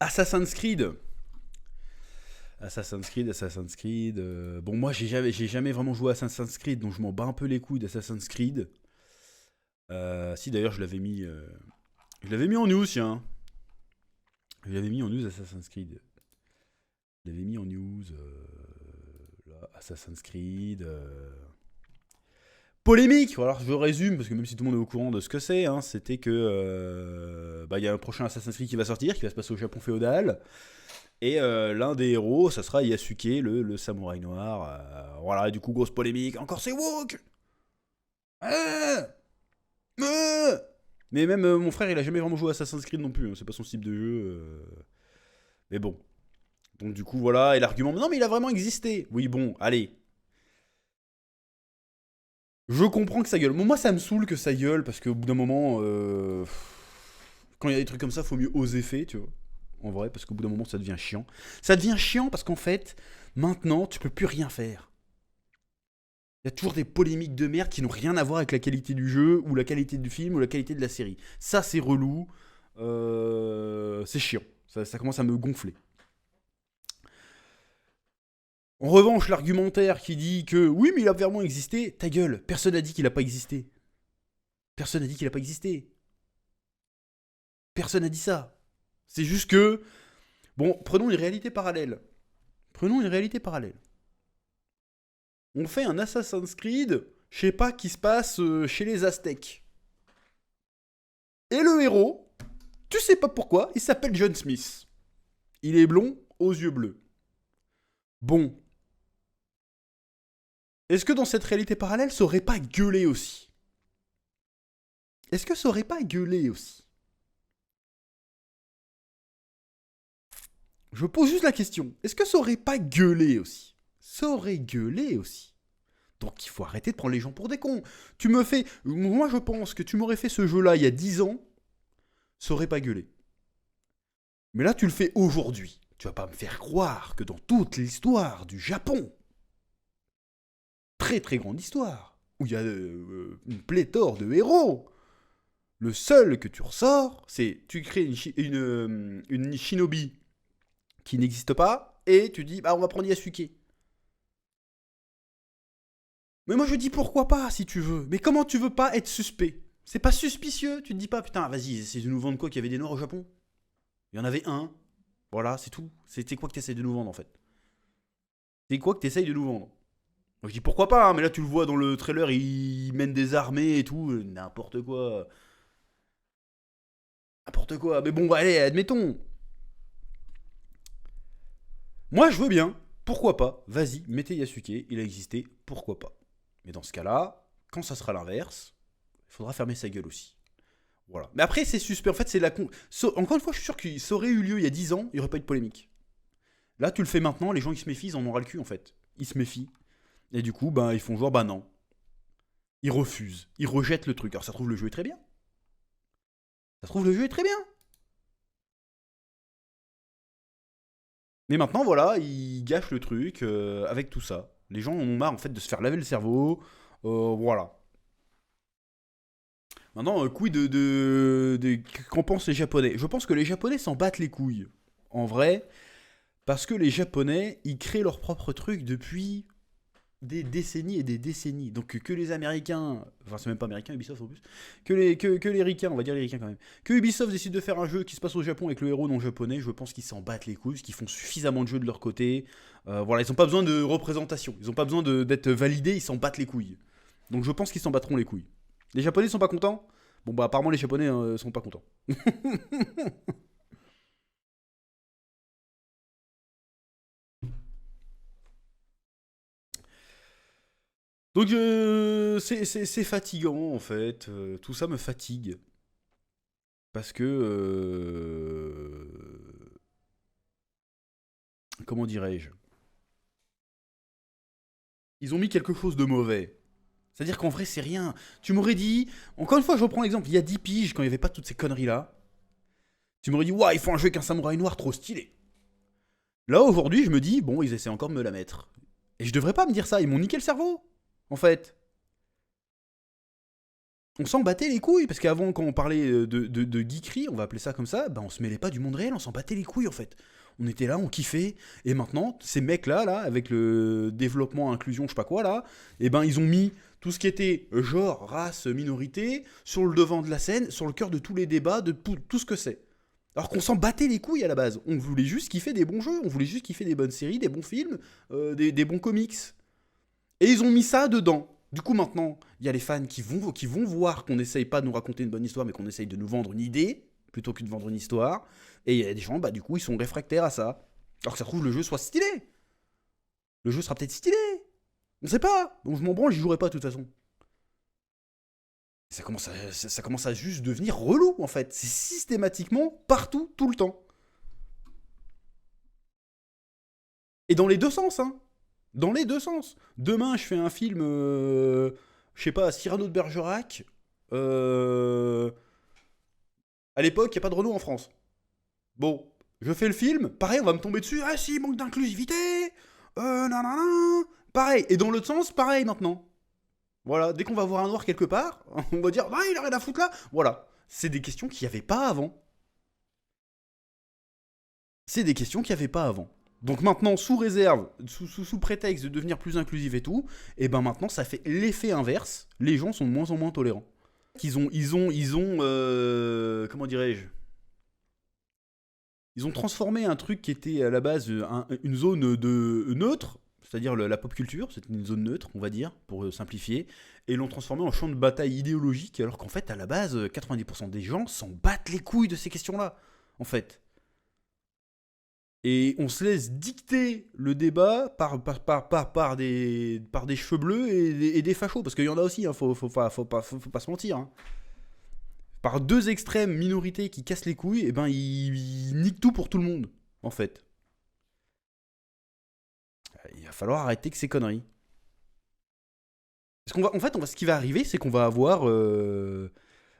Assassin's Creed. Assassin's Creed. Bon, moi, j'ai jamais vraiment joué à Assassin's Creed, donc je m'en bats un peu les couilles d'Assassin's Creed. Si, d'ailleurs, je l'avais mis en news, tiens. Je l'avais mis en news Assassin's Creed. Je l'avais mis en news. Là, Assassin's Creed. Polémique. Alors, je résume, parce que même si tout le monde est au courant de ce que c'est, hein, c'était que. Bah, il y a un prochain Assassin's Creed qui va sortir, qui va se passer au Japon féodal. Et l'un des héros, ça sera Yasuke, le samouraï noir. Voilà, et du coup, grosse polémique. Encore c'est woke. Ah, ah. Mais même mon frère, il a jamais vraiment joué à Assassin's Creed non plus, hein. C'est pas son type de jeu. Mais bon. Donc du coup, voilà. Et l'argument, non, mais il a vraiment existé. Oui, bon, allez. Je comprends que ça gueule. Bon, moi, ça me saoule que ça gueule, parce qu'au bout d'un moment, quand il y a des trucs comme ça, faut mieux oser faire, tu vois. En vrai, parce qu'au bout d'un moment, ça devient chiant. Ça devient chiant parce qu'en fait, maintenant, tu peux plus rien faire. Il y a toujours des polémiques de merde qui n'ont rien à voir avec la qualité du jeu, ou la qualité du film, ou la qualité de la série. Ça, c'est relou. C'est chiant. Ça commence à me gonfler. En revanche, l'argumentaire qui dit que oui, mais il a vraiment existé, ta gueule, personne n'a dit qu'il n'a pas existé. Personne n'a dit qu'il n'a pas existé. Personne n'a dit ça. C'est juste que, bon, prenons une réalité parallèle. Prenons une réalité parallèle. On fait un Assassin's Creed, je sais pas, qui se passe chez les Aztèques. Et le héros, tu sais pas pourquoi, il s'appelle John Smith. Il est blond, aux yeux bleus. Bon. Est-ce que dans cette réalité parallèle, ça aurait pas gueulé aussi? Est-ce que ça aurait pas gueulé aussi? Je pose juste la question. Est-ce que ça aurait pas gueulé aussi? Ça aurait gueulé aussi. Donc il faut arrêter de prendre les gens pour des cons. Tu me fais. Moi je pense que tu m'aurais fait ce jeu-là il y a 10 ans, ça aurait pas gueulé. Mais là tu le fais aujourd'hui. Tu vas pas me faire croire que dans toute l'histoire du Japon, très très grande histoire, où il y a une pléthore de héros, le seul que tu ressors, c'est tu crées une shinobi qui n'existe pas, et tu dis, bah on va prendre Yasuke. Mais moi je dis pourquoi pas si tu veux. Mais comment tu veux pas être suspect? C'est pas suspicieux, tu te dis pas putain vas-y, c'est de nous vendre quoi qu'il y avait des noirs au Japon? Il y en avait un. Voilà, c'est tout. C'était quoi que t'essayes de nous vendre en fait? C'est quoi que t'essayes de nous vendre? Moi je dis pourquoi pas, hein, mais là tu le vois dans le trailer, il mène des armées et tout, n'importe quoi. N'importe quoi. Mais bon, allez, admettons. Moi je veux bien. Pourquoi pas? Vas-y, mettez Yasuke, il a existé, pourquoi pas? Mais dans ce cas-là, quand ça sera l'inverse, il faudra fermer sa gueule aussi. Voilà. Mais après, c'est suspect. En fait, c'est la con. Encore une fois, je suis sûr que ça aurait eu lieu il y a 10 ans, il n'y aurait pas eu de polémique. Là, tu le fais maintenant, les gens ils se méfient, ils en ont ras le cul en fait. Ils se méfient. Et du coup, ben, ils font genre, bah non. Ils refusent. Ils rejettent le truc. Alors, ça trouve, le jeu est très bien. Ça trouve, le jeu est très bien. Mais maintenant, voilà, ils gâchent le truc avec tout ça. Les gens en ont marre en fait de se faire laver le cerveau. Voilà. Maintenant, quid qu'en pensent les Japonais? Je pense que les Japonais s'en battent les couilles. En vrai, parce que les Japonais, ils créent leur propre truc depuis des décennies et des décennies. Donc que les Américains, enfin c'est même pas américain, Ubisoft en plus, que les Ricains, on va dire les Ricains quand même, que Ubisoft décide de faire un jeu qui se passe au Japon avec le héros non japonais, je pense qu'ils s'en battent les couilles, parce qu'ils font suffisamment de jeux de leur côté. Voilà, ils ont pas besoin de représentation, ils ont pas besoin d'être validés, ils s'en battent les couilles. Donc je pense qu'ils s'en battront les couilles. Les Japonais sont pas contents. Bon bah apparemment les Japonais sont pas contents. Donc c'est fatigant en fait. Tout ça me fatigue. Parce que... comment dirais-je? Ils ont mis quelque chose de mauvais. C'est-à-dire qu'en vrai, c'est rien. Tu m'aurais dit... Encore une fois, je reprends l'exemple. Il y a 10 piges, quand il n'y avait pas toutes ces conneries-là. Tu m'aurais dit, ouah, ils font un jeu avec un samouraï noir trop stylé. Là, aujourd'hui, je me dis, bon, ils essaient encore de me la mettre. Et je devrais pas me dire ça. Ils m'ont niqué le cerveau, en fait. On s'en battait les couilles, parce qu'avant, quand on parlait de geekery, on va appeler ça comme ça, bah on se mêlait pas du monde réel, on s'en battait les couilles en fait. On était là, on kiffait, et maintenant, ces mecs-là, là, avec le développement, inclusion, je sais pas quoi, là, et ben ils ont mis tout ce qui était genre, race, minorité, sur le devant de la scène, sur le cœur de tous les débats, de tout ce que c'est. Alors qu'on s'en battait les couilles à la base. On voulait juste kiffer des bons jeux, on voulait juste kiffer des bonnes séries, des bons films, des bons comics. Et ils ont mis ça dedans. Du coup, maintenant, il y a les fans qui vont voir qu'on n'essaye pas de nous raconter une bonne histoire, mais qu'on essaye de nous vendre une idée, plutôt que de vendre une histoire. Et il y a des gens, bah, du coup, ils sont réfractaires à ça. Alors que ça trouve le jeu soit stylé. Le jeu sera peut-être stylé. On sait pas. Donc je m'en branle, j'y jouerai pas de toute façon. Ça commence à juste devenir relou, en fait. C'est systématiquement partout, tout le temps. Et dans les deux sens, hein. Dans les deux sens. Demain, je fais un film, je sais pas, Cyrano de Bergerac. Euh, à l'époque, il n'y a pas de Renault en France. Bon, je fais le film, pareil, on va me tomber dessus. Ah si, manque d'inclusivité. Nanana. Pareil. Et dans l'autre sens, pareil maintenant. Voilà, dès qu'on va voir un noir quelque part, on va dire, ah, il a rien à foutre là. Voilà. C'est des questions qu'il n'y avait pas avant. C'est des questions qu'il n'y avait pas avant. Donc maintenant, sous réserve, sous prétexte de devenir plus inclusif et tout, et ben maintenant ça fait l'effet inverse. Les gens sont de moins en moins tolérants. Comment dirais-je? Ils ont transformé un truc qui était à la base une zone de neutre, c'est-à-dire la pop culture, c'était une zone neutre, on va dire, pour simplifier, et l'ont transformé en champ de bataille idéologique, alors qu'en fait, à la base, 90% des gens s'en battent les couilles de ces questions-là, en fait. Et on se laisse dicter le débat par des cheveux bleus et des fachos, parce qu'il y en a aussi, hein, faut pas se mentir. Hein. Par deux extrêmes minorités qui cassent les couilles, et ben ils niquent tout pour tout le monde, en fait. Il va falloir arrêter que ces conneries. Parce en fait, ce qui va arriver, c'est qu'on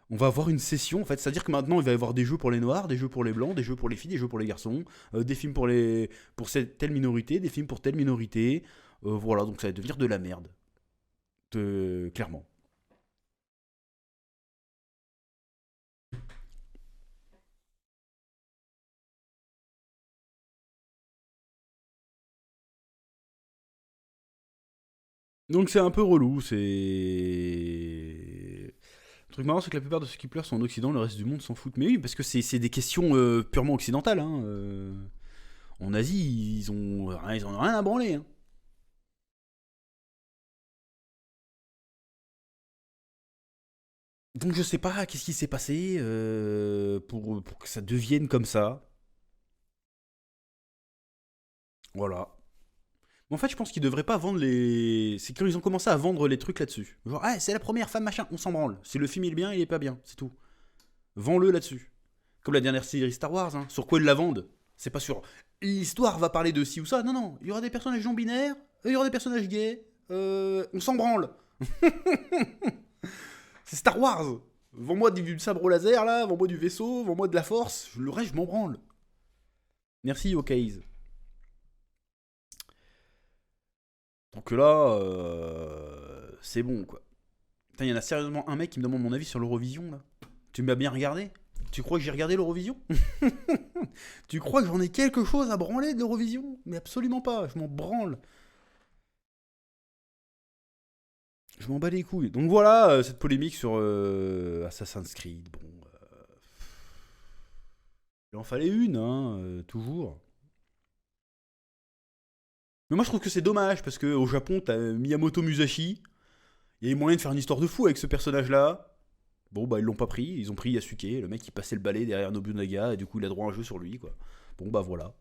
on va avoir une session, en fait. C'est-à-dire que maintenant, il va y avoir des jeux pour les noirs, des jeux pour les blancs, des jeux pour les filles, des jeux pour les garçons, des films pour cette, telle minorité, des films pour telle minorité. Voilà, donc ça va devenir de la merde. Clairement. Donc c'est un peu relou, c'est... Le truc marrant, c'est que la plupart de ceux qui pleurent sont en Occident, le reste du monde s'en fout. Mais oui, parce que c'est des questions purement occidentales. Hein. En Asie, ils ont rien à branler. Hein. Donc je sais pas qu'est-ce qui s'est passé pour que ça devienne comme ça. Voilà. Mais en fait, je pense qu'ils devraient pas vendre les. C'est quand ils ont commencé à vendre les trucs là-dessus. Genre, ah, c'est la première femme machin, on s'en branle. Si le film il est bien, il est pas bien, c'est tout. Vends-le là-dessus. Comme la dernière série Star Wars, hein. Sur quoi ils la vendent? C'est pas sur. L'histoire va parler de ci ou ça. Non, non. Il y aura des personnages non binaires, il y aura des personnages gays. On s'en branle. C'est Star Wars. Vends-moi du sabre au laser là, vends-moi du vaisseau, vends-moi de la force. Le reste, je m'en branle. Merci, Okays. Donc là, c'est bon quoi. Putain, il y en a sérieusement un mec qui me demande mon avis sur l'Eurovision là. Tu m'as bien regardé? Tu crois que j'ai regardé l'Eurovision? Tu crois que j'en ai quelque chose à branler de l'Eurovision? Mais absolument pas, je m'en branle. Je m'en bats les couilles. Donc voilà, cette polémique sur Assassin's Creed. Bon, il en fallait une, hein, toujours. Mais moi je trouve que c'est dommage parce que au Japon, t'as Miyamoto Musashi. Il y a eu moyen de faire une histoire de fou avec ce personnage-là. Bon, bah ils l'ont pas pris, ils ont pris Yasuke, le mec qui passait le balai derrière Nobunaga, et du coup il a droit à un jeu sur lui, quoi. Bon, bah voilà.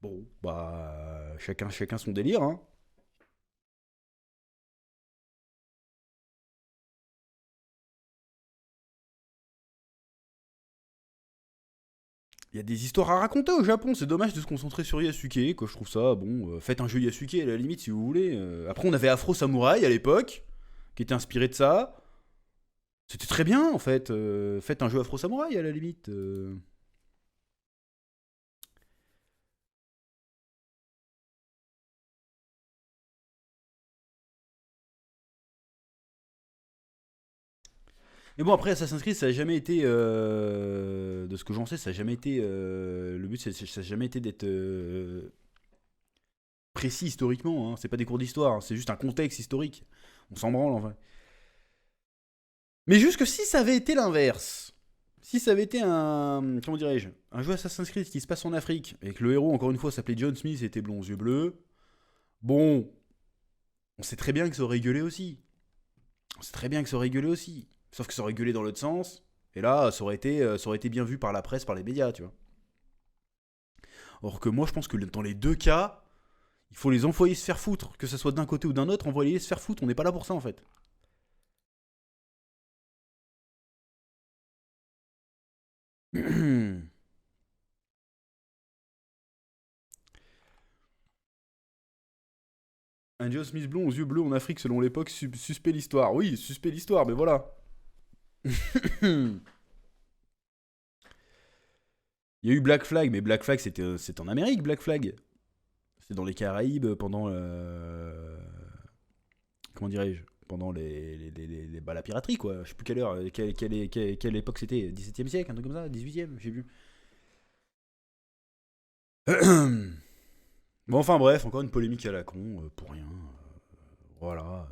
Bon, bah chacun son délire, hein. Il y a des histoires à raconter au Japon, c'est dommage de se concentrer sur Yasuke, quoi. Je trouve ça, bon, faites un jeu Yasuke à la limite si vous voulez. Après, on avait Afro Samurai à l'époque, qui était inspiré de ça. C'était très bien en fait. Faites un jeu Afro Samurai à la limite. Mais bon, après, Assassin's Creed, ça a jamais été. De ce que j'en sais, ça a jamais été. Le but, ça a jamais été d'être précis historiquement. Hein. C'est pas des cours d'histoire, hein. C'est juste un contexte historique. On s'en branle en vrai. Mais juste que si ça avait été l'inverse, si ça avait été un. Comment dirais-je? Un jeu Assassin's Creed qui se passe en Afrique, et que le héros, encore une fois, s'appelait John Smith et était blond aux yeux bleus, bon, on sait très bien que ça aurait gueulé aussi. On sait très bien que ça aurait gueulé aussi. Sauf que ça aurait gueulé dans l'autre sens. Et là, ça aurait été bien vu par la presse, par les médias, tu vois. Or que moi, je pense que dans les deux cas, il faut les envoyer se faire foutre. Que ce soit d'un côté ou d'un autre, envoyer se faire foutre. On n'est pas là pour ça, en fait. Un Joe Smith blond aux yeux bleus en Afrique selon l'époque, suspect l'histoire. Oui, suspect l'histoire, mais voilà. Il y a eu Black Flag, mais Black Flag c'est en Amérique, Black Flag. C'est dans les Caraïbes pendant. Comment dirais-je? Pendant la piraterie, quoi. Je sais plus quelle heure, quelle époque c'était. 17e siècle, un truc comme ça? 18e, j'ai vu. Bon, enfin bref, encore une polémique à la con, pour rien. Voilà.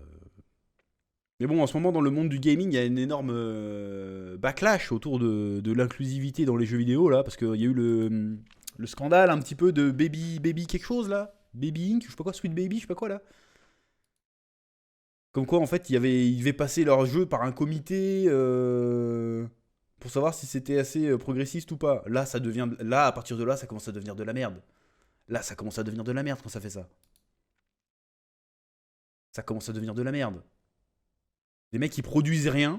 Mais bon, en ce moment, dans le monde du gaming, il y a une énorme backlash autour de l'inclusivité dans les jeux vidéo, là, parce qu'il y a eu le scandale un petit peu de Baby quelque chose, là. Baby Inc, je sais pas quoi, Sweet Baby, je sais pas quoi, là. Comme quoi, en fait, ils devaient passer leur jeu par un comité pour savoir si c'était assez progressiste ou pas. Là, là, à partir de là, ça commence à devenir de la merde. Là, ça commence à devenir de la merde quand ça fait ça. Ça commence à devenir de la merde. Des mecs qui produisent rien.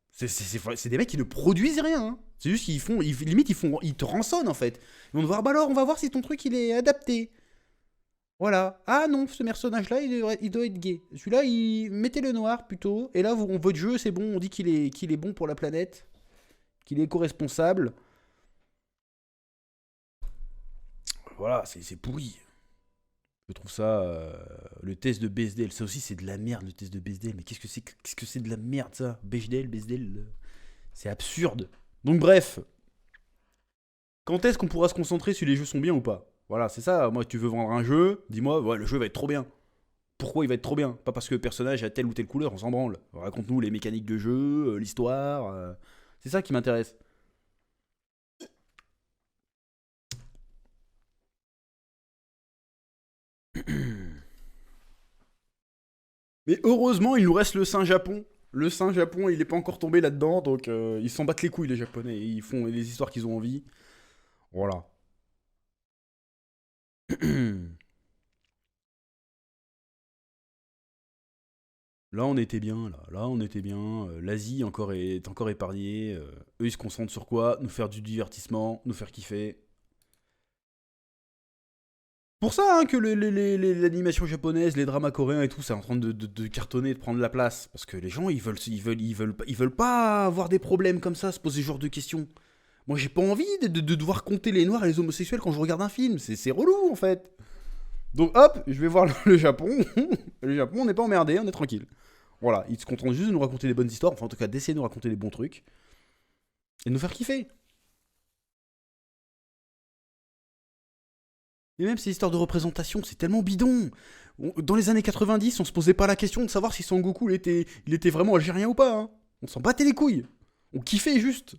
C'est des mecs qui ne produisent rien. Hein. C'est juste qu'ils font. Limite, ils te rançonnent en fait. Ils vont te voir, bah alors, on va voir si ton truc il est adapté. Voilà. Ah non, ce personnage-là, il doit être gay. Celui-là, mettez le noir plutôt. Et là, votre jeu, c'est bon. On dit qu'il est bon pour la planète. Qu'il est éco-responsable. Voilà, c'est pourri. Je trouve ça. Le test de BSDL, ça aussi, c'est de la merde, le test de BSDL. Mais qu'est-ce que c'est de la merde, ça? BSDL, c'est absurde. Donc, bref. Quand est-ce qu'on pourra se concentrer si les jeux sont bien ou pas? Voilà, c'est ça. Moi, tu veux vendre un jeu, dis-moi, ouais, le jeu va être trop bien. Pourquoi il va être trop bien? Pas parce que le personnage a telle ou telle couleur, on s'en branle. Raconte-nous les mécaniques de jeu, l'histoire. C'est ça qui m'intéresse. Mais heureusement, il nous reste le Saint Japon. Le Saint Japon, il est pas encore tombé là-dedans, donc ils s'en battent les couilles, les Japonais. Ils font les histoires qu'ils ont envie. Voilà. Là, on était bien, là. Là, on était bien. L'Asie est encore épargnée. Eux, ils se concentrent sur quoi? Nous faire du divertissement, nous faire kiffer. Pour ça hein, que l'animation japonaise, les dramas coréens et tout, c'est en train de cartonner, de prendre la place. Parce que les gens, ils veulent pas avoir des problèmes comme ça, se poser ce genre de questions. Moi, j'ai pas envie de devoir compter les noirs et les homosexuels quand je regarde un film. C'est relou, en fait. Donc, hop, je vais voir le Japon. Le Japon, on n'est pas emmerdé, on est tranquille. Voilà, ils se contentent juste de nous raconter des bonnes histoires, enfin, en tout cas, d'essayer de nous raconter des bons trucs. Et de nous faire kiffer. Et même ces histoires de représentation, c'est tellement bidon. Dans les années 90, on se posait pas la question de savoir si Son Goku il était vraiment algérien ou pas. Hein. On s'en battait les couilles. On kiffait juste.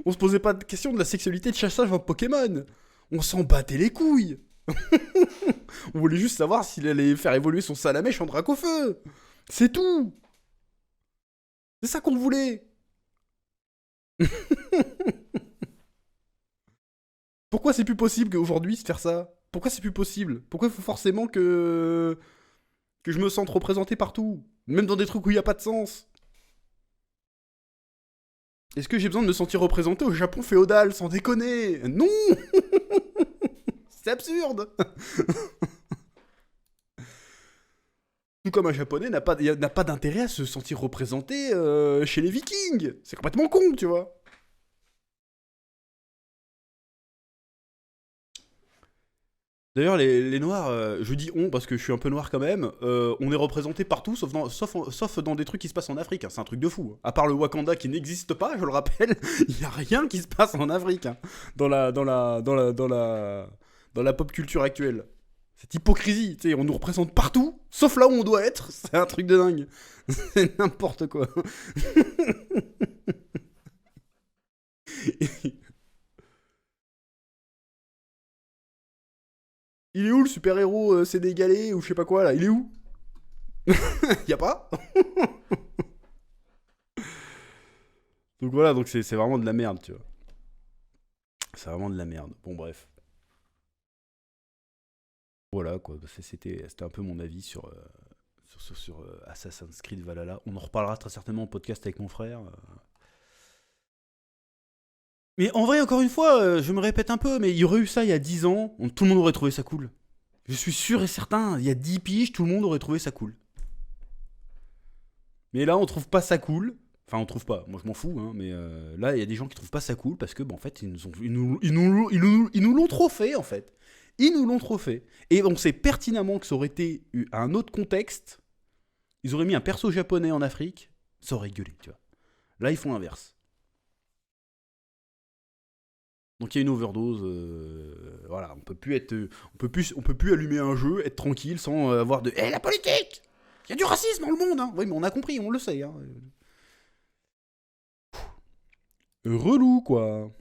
On se posait pas de question de la sexualité de chassage en Pokémon. On s'en battait les couilles. On voulait juste savoir s'il allait faire évoluer son salamèche en Dracofeu. C'est tout. C'est ça qu'on voulait. Pourquoi c'est plus possible qu'aujourd'hui de faire ça? Pourquoi c'est plus possible? Pourquoi il faut forcément que je me sente représenté partout? Même dans des trucs où il n'y a pas de sens. Est-ce que j'ai besoin de me sentir représenté au Japon féodal? Sans déconner. Non. C'est absurde. Tout comme un japonais n'a pas d'intérêt à se sentir représenté chez les vikings. C'est complètement con, tu vois. D'ailleurs, les noirs, je dis on parce que je suis un peu noir quand même, on est représenté partout sauf dans des trucs qui se passent en Afrique, hein. C'est un truc de fou, hein. À part le Wakanda qui n'existe pas, je le rappelle, il n'y a rien qui se passe en Afrique, hein, dans la pop culture actuelle. Cette hypocrisie, tu sais, on nous représente partout, sauf là où on doit être, c'est un truc de dingue. C'est n'importe quoi. Il est où le super-héros sénégalais ou je sais pas quoi là? Il est où? Y a pas? Donc voilà, donc c'est vraiment de la merde, tu vois. C'est vraiment de la merde. Bon, bref. Voilà, quoi. C'était un peu mon avis sur Assassin's Creed Valhalla. On en reparlera très certainement en podcast avec mon frère. Mais en vrai, encore une fois, je me répète un peu, mais il y aurait eu ça il y a 10 ans, tout le monde aurait trouvé ça cool. Je suis sûr et certain, il y a 10 piges, tout le monde aurait trouvé ça cool. Mais là, on trouve pas ça cool. Enfin, on trouve pas. Moi, je m'en fous, hein. Mais là, il y a des gens qui trouvent pas ça cool parce que, en fait, ils nous l'ont trop fait, en fait. Ils nous l'ont trop fait. Et on sait pertinemment que ça aurait été un autre contexte. Ils auraient mis un perso japonais en Afrique, ça aurait gueulé, tu vois. Là, ils font l'inverse. Donc il y a une overdose, voilà, on peut plus allumer un jeu, être tranquille sans avoir de la politique. Il y a du racisme dans le monde, hein. Oui, mais on a compris, on le sait, hein. Relou, quoi.